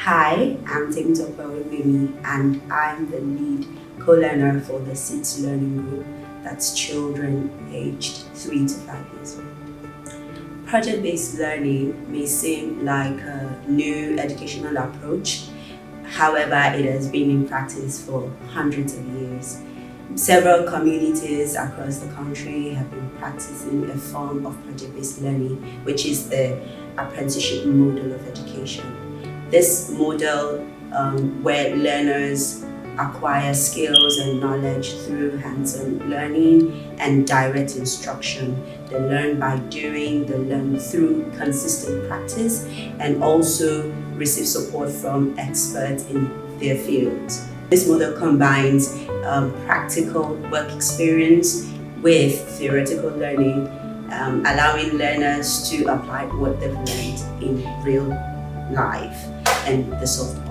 Hi, I'm Temitope and I'm the lead co-learner for the SITS learning group, that's children aged 3 to 5 years old. Project-based learning may seem like a new educational approach. However, it has been in practice for hundreds of years. Several communities across the country have been practicing a form of project-based learning, which is the apprenticeship model of education. This model, where learners acquire skills and knowledge through hands-on learning and direct instruction. They learn by doing, they learn through consistent practice, and also receive support from experts in their fields. This model combines practical work experience with theoretical learning, allowing learners to apply what they've learned in real life and the soft